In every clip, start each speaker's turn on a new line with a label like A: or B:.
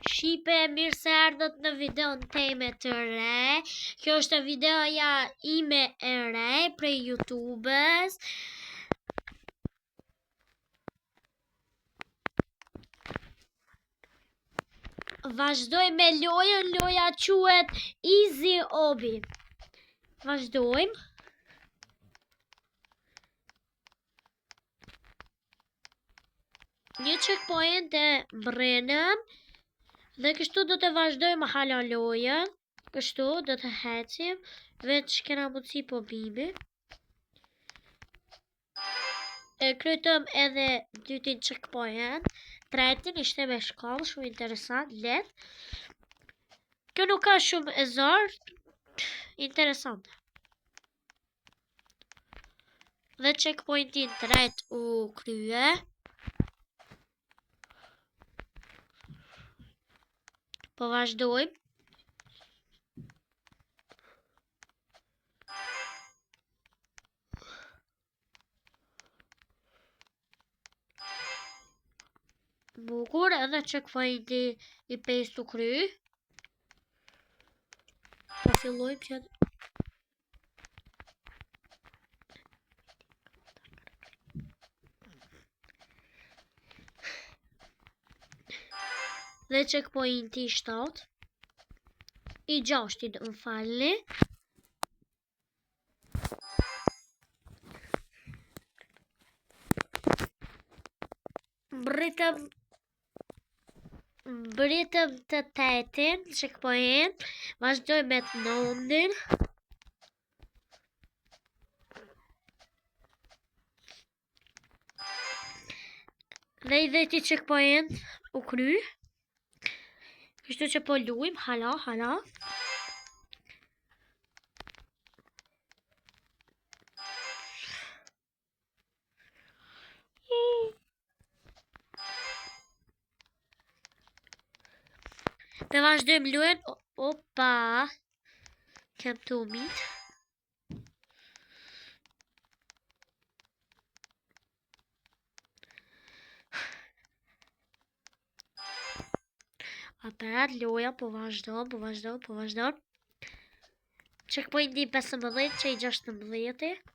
A: Shipe, mirë se ardhët në videon teme të re. Kjo është videoja ime e re prej YouTube-s. Vazhdojmë me lojën, loja quhet Easy Obi. Vazhdojmë. Një checkpoint e mbrenëm. Dhe kështu do të vazhdojmë hala lojën. Kështu do të hecim. Veç kena mundësi po bimi. E krytëm edhe dytin checkpoint. Tretin ishte me shkallë, shumë interesant, let. Kjo nuk ka shumë e zorë. Interesant. Dhe checkpointin tret u krye. Po vazhdojmë. Bukur, edhe checkpointi i 5 u kry. Po fillojmë që... Dhe checkpointi i 7. I 6 më falni. Mbritëm të 8-in, checkpoint. Vazhdojmë me të 9-in. Dhe i 10-i checkpoint u kry. Kështu që po luajmë, hala. Dhe vazhdojmë luajnë. Opa. Kem të umit. Atërat loja po vazhdojmë. Checkpointi 15 që i 16.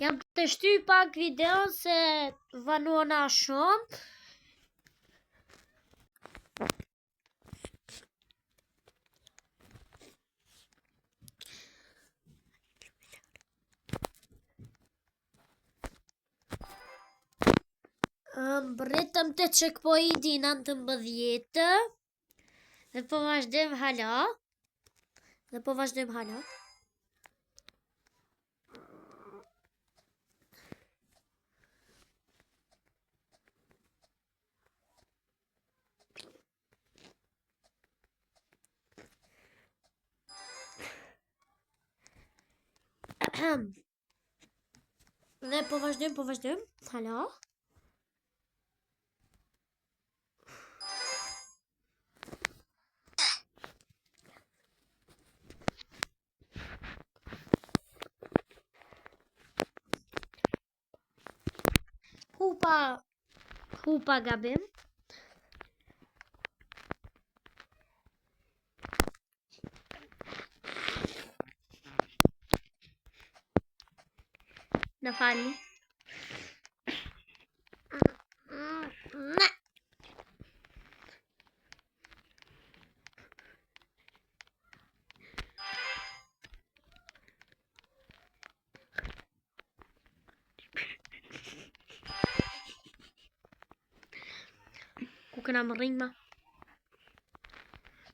A: Jam të shty pak video se vanuana shumë. Mbretëm të checkpointi 19. Dhe po vazhdojmë hala. Dhe po vazhdojmë, hala. Hupa gabim. Në falni. Ku kena më rrinjë ma?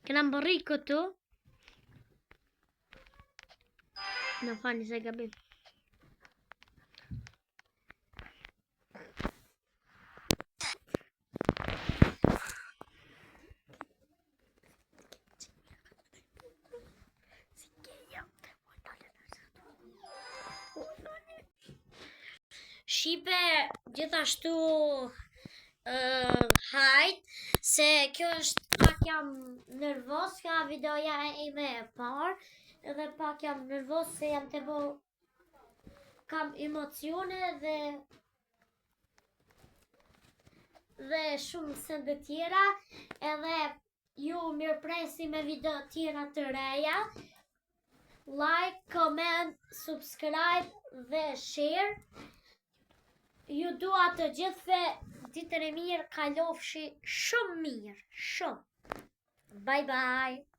A: Kena më rrinjë këtu. Në falni se gabim. Shqipe gjithashtu hajt, se kjo është pak jam nervoz, ka videoja ime e parë, edhe pak jam nervoz se jam të bo kam emocione dhe shumë sende tjera, edhe ju mirëpresi me video tjera të reja. Like, comment, subscribe dhe share. Ju dua të gjithve ditën e mirë, kalofshi shumë mirë, shumë. Bye bye.